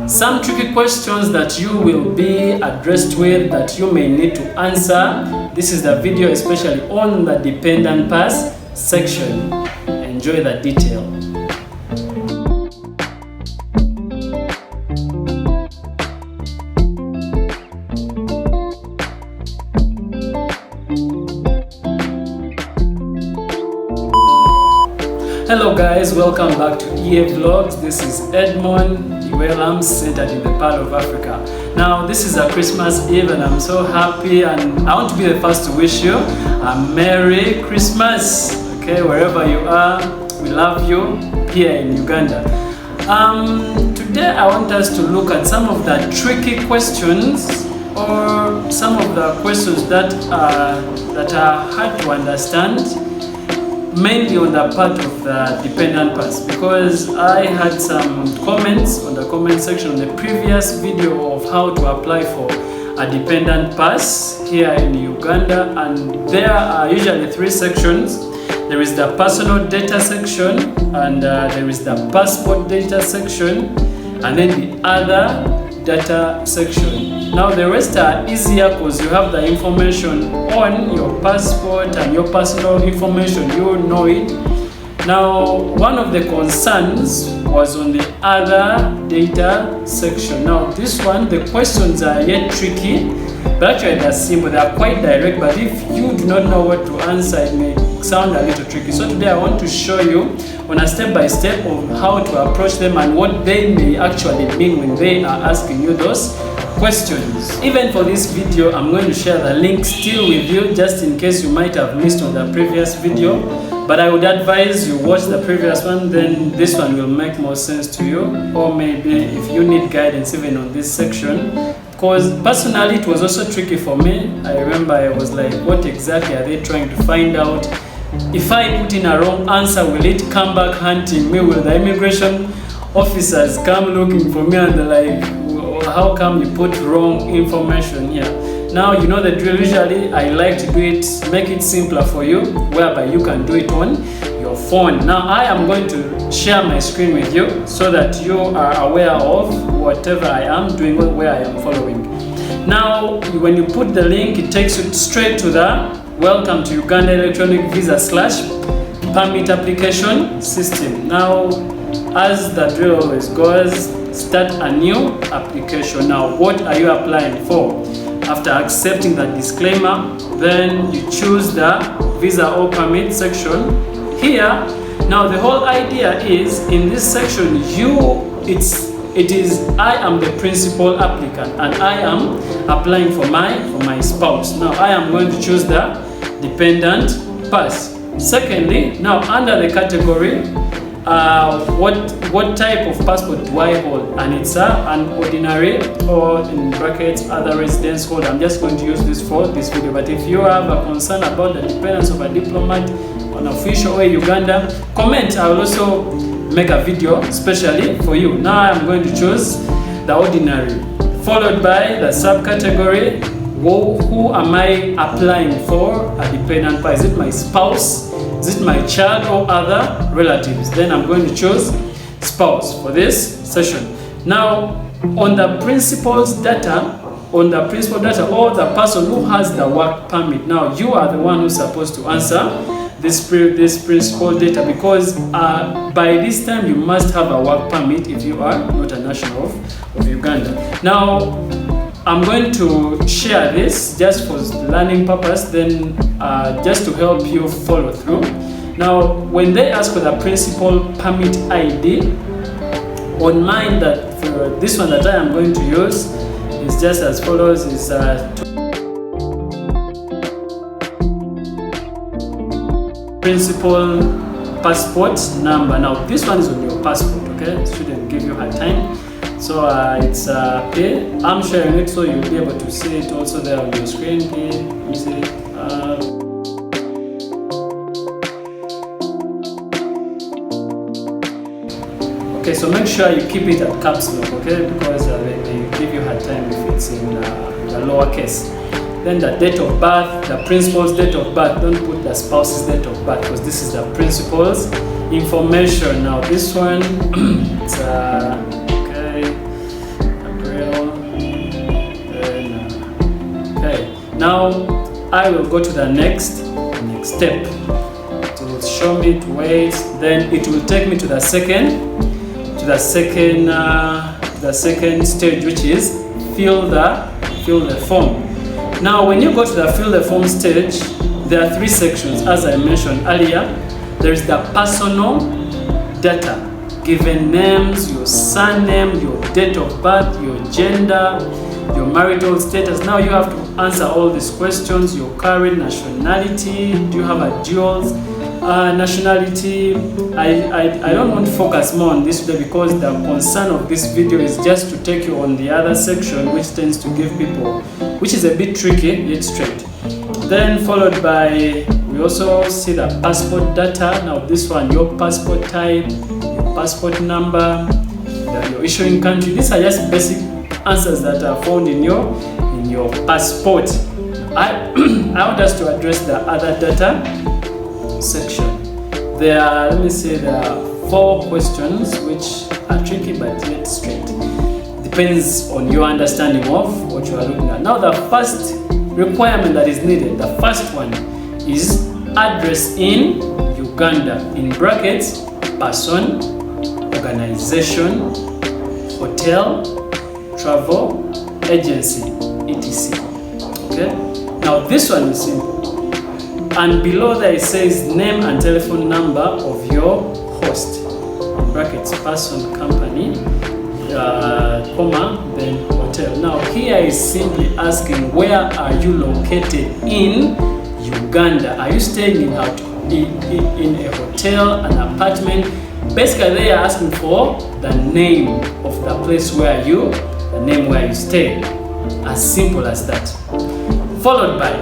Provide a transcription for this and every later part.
some tricky questions that you will be addressed with that you may need to answer. This is the video especially on the dependent pass section. Enjoy the detail. Hello guys, welcome back to EA Vlogs. This is Edmond, I'm centered in the Pearl of Africa. Now this is a Christmas Eve and I'm so happy, and I want to be the first to wish you a Merry Christmas. Okay, wherever you are, we love you here in Uganda. Today I want us to look at some of the tricky questions, or some of the questions that are hard to understand, mainly on the part of the dependent pass, because I had some comments on the comment section on the previous video of how to apply for a dependent pass here in Uganda, and there are usually three sections. There is the personal data section, and there is the passport data section, and then the other data section. Now the rest are easier because you have the information on your passport and your personal information, you know it. Now one of the concerns was on the other data section. Now this one, the questions are yet tricky, but actually they're simple, they are quite direct, but if you do not know what to answer, it may sound a little tricky. So today I want to show you on a step-by-step of how to approach them and what they may actually mean when they are asking you those questions. Even for this video, I'm going to share the link still with you, just in case you might have missed on the previous video. But I would advise you watch the previous one, then this one will make more sense to you. Or maybe if you need guidance even on this section, because personally it was also tricky for me. I remember I was like, what exactly are they trying to find out? If I put in a wrong answer, will it come back hunting me? Will the immigration officers come looking for me? And they're like, how come you put wrong information here? Now you know the drill. Usually I like to do it, make it simpler for you, whereby you can do it on your phone. Now I am going to share my screen with you so that you are aware of whatever I am doing, where I am following. Now when you put the link, it takes you straight to the Welcome to Uganda Electronic Visa / Permit Application System. Now as the drill always goes, start a new application. Now what are you applying for? After accepting the disclaimer, then you choose the visa or permit section here. Now the whole idea is, in this section, it is I am the principal applicant and I am applying for my spouse. Now I am going to choose the dependent pass. Secondly, now under the category, what type of passport do I hold? And it's an ordinary, or in brackets other residence holder. I'm just going to use this for this video, but if you have a concern about the dependence of a diplomat on official way Uganda, comment. I will also make a video especially for you. Now I'm going to choose the ordinary, followed by the subcategory. Who am I applying for a dependent pass? Is it my spouse? Is it my child or other relatives? Then I'm going to choose spouse for this session. Now on the principal's data, or the person who has the work permit, now you are the one who's supposed to answer this principal data, because by this time you must have a work permit if you are not a national of Uganda. Now I'm going to share this just for learning purpose, then just to help you follow through. Now when they ask for the principal permit ID, on mine, that for this one that I am going to use is just as follows, is principal passport number. Now this one is on your passport, okay? It shouldn't give you hard time. So it's P. I'm sharing it so you'll be able to see it also there on your screen. P. Let me see. Okay, so make sure you keep it at caps lock, okay? Because they give you hard time if it's in the lower case. Then the date of birth, the principal's date of birth. Don't put the spouse's date of birth because this is the principal's information. Now this one, it's okay. I will go to the next step. It will show me to wait, then it will take me to the second stage, which is fill the form. Now when you go to the fill the form stage, there are 3 sections. As I mentioned earlier, there is the personal data, given names, your surname, your date of birth, your gender, your marital status. Now you have to answer all these questions. Your current nationality, do you have a dual nationality? I don't want to focus more on this today because the concern of this video is just to take you on the other section, which tends to give people, which is a bit tricky yet straight. Then followed by, we also see the passport data. Now this one, your passport type, your passport number, your issuing country. These are just basic answers that are found in your passport. I want us to address the other data section. There are 4 questions which are tricky but yet straight. Depends on your understanding of what you are looking at. Now the first requirement that is needed, the first one is address in Uganda, in brackets, person, organization, hotel, travel, agency, etc. Okay? Now this one is simple. And below there it says name and telephone number of your host, in brackets, person, company, comma, then hotel. Now here is simply asking, where are you located in Uganda? Are you staying in a hotel, an apartment? Basically they are asking for the name of the place where you stay. As simple as that. Followed by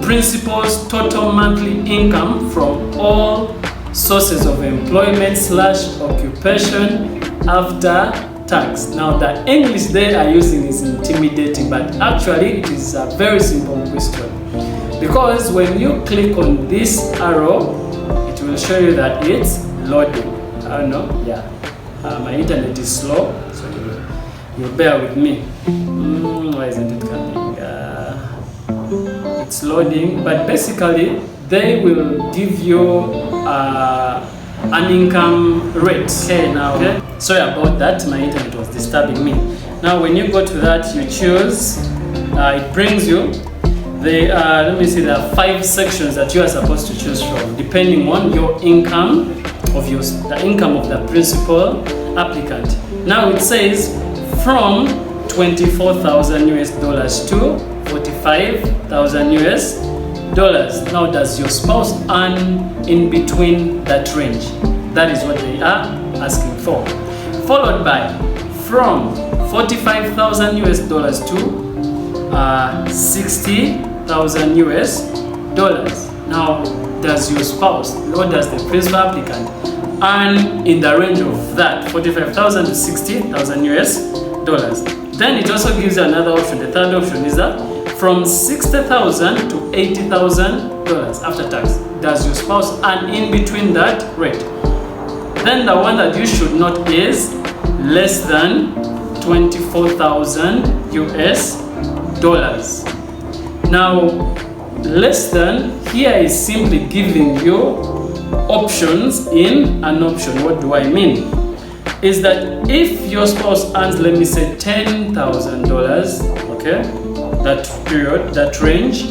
principal's total monthly income from all sources of employment / occupation after tax. Now the English they are using is intimidating, but actually it is a very simple question, because when you click on this arrow, it will show you that it's loading. I don't know, yeah, my internet is slow, so you bear with me. Why isn't it coming? It's loading, but basically they will give you an income rate. Okay, now, okay? Sorry about that, my internet was disturbing me. Now when you go to that, you choose, it brings you, there are 5 sections that you are supposed to choose from, depending on your income, the income of the principal applicant. Now it says from $24,000 to $45,000. Now does your spouse earn in between that range? That is what they are asking for. Followed by from $45,000 to $60,000. Now does your spouse, or does the principal applicant earn in the range of that, $45,000 to $60,000? Then it also gives you another option. The third option is that from $60,000 to $80,000 after tax. Does your spouse earn in between that rate? Then the one that you should note is less than $24,000. Now, less than here is simply giving you options in an option. What do I mean? Is that if your spouse earns, let me say $10,000, okay, that period, that range,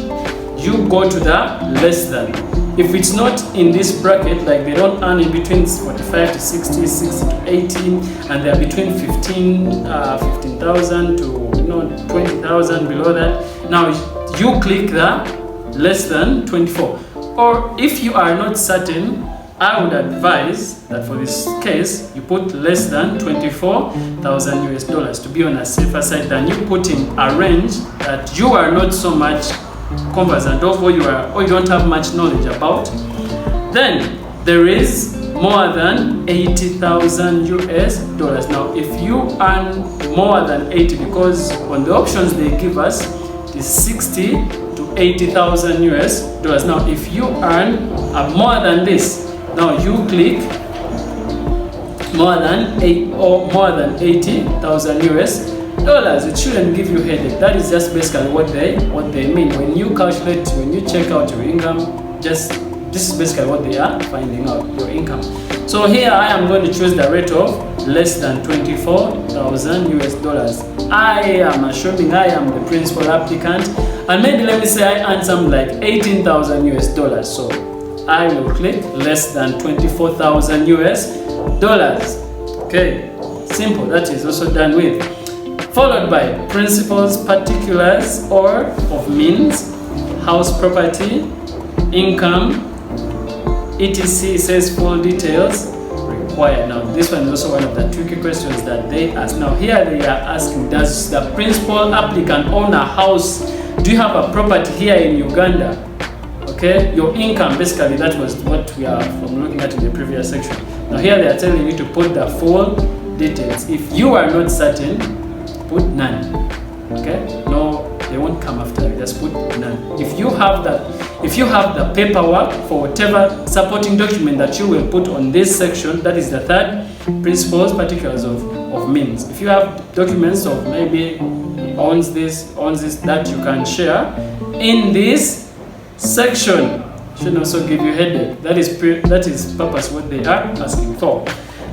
you go to the less than. If it's not in this bracket, like they don't earn in between 45 to 60, 60 to 18, and they are between 15,000 to 20,000 below that, now you click the less than 24. Or if you are not certain, I would advise that for this case, you put less than $24,000 to be on a safer side than you putting a range that you are not so much conversant of, or you don't have much knowledge about. Then there is more than $80,000. Now, if you earn more than 80, because on the options they give us is 60 to $80,000. Now, if you earn more than this, now you click more than $80,000. dollars. It shouldn't give you headache. That is just basically what they mean. When you calculate, when you check out your income, just this is basically what they are finding out, your income. So here I am going to choose the rate of less than 24,000 US dollars. I am assuming I am the principal applicant, and maybe let me say I earn something like 18,000 US dollars. So I will click less than 24,000 US dollars. Okay, simple. That is also done with. Followed by principals, particulars or of means, house property, income, etc. It says full details required. Now this one is also one of the tricky questions that they ask. Now here they are asking, does the principal applicant own a house? Do you have a property here in Uganda? Okay, your income, basically that was what we are from looking at in the previous section. Now here they are telling you to put the full details. If you are not certain, put none. Okay, no, they won't come after you, just put none. If you have the paperwork for whatever supporting document that you will put on this section, that is the third, principles, particulars of means. If you have documents of maybe owns this, that you can share in this section, should also give you headache. That is purpose what they are asking for.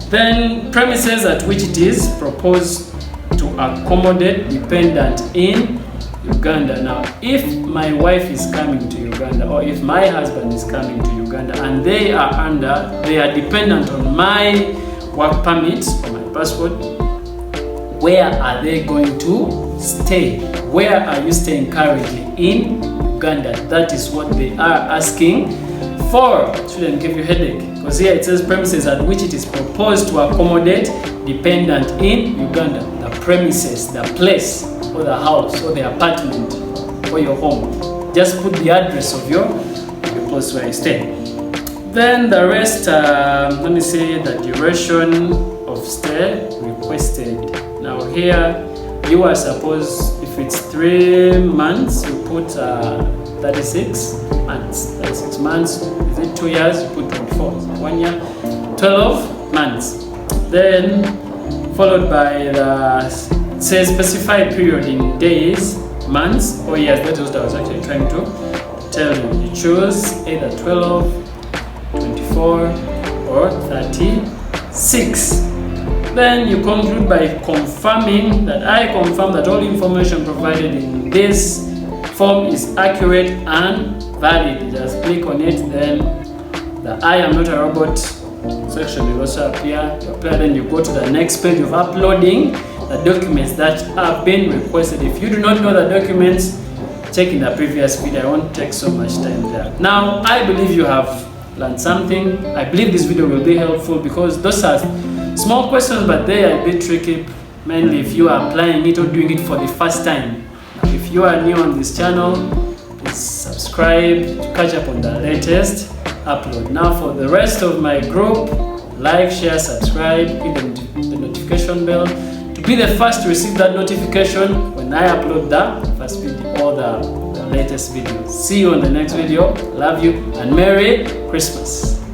Then premises at which it is proposed to accommodate dependent in Uganda. Now, if my wife is coming to Uganda, or if my husband is coming to Uganda, and they are dependent on my work permit or my passport, where are they going to stay? Where are you staying currently in Uganda? That is what they are asking for. Shouldn't give you headache, because here it says premises at which it is proposed to accommodate dependent in Uganda. The premises, the place, or the house, or the apartment, or your home. Just put the address of your place where you stay. Then the rest, let me see the duration of stay requested. Now here you are supposed, if it's 3 months, you put 36 months. 36 months. Is it 2 years? You put 24. 1 year, 12 months. Then followed by the say specified period in days, months, or years. That is what I was actually trying to tell you. You choose either 12, 24, or 36. Then you conclude by confirming that I confirm that all information provided in this form is accurate and valid. Just click on it, then the I am not a robot section will also appear. Then you go to the next page of uploading the documents that have been requested. If you do not know the documents, check in the previous video. I won't take so much time there. Now, I believe you have learned something. I believe this video will be helpful, because those are small questions, but they are a bit tricky, mainly if you are applying it or doing it for the first time. Now, if you are new on this channel, please subscribe to catch up on the latest upload. Now for the rest of my group, like, share, subscribe, hit the notification bell to be the first to receive that notification when I upload the first video or the latest video. See you on the next video. Love you and Merry Christmas.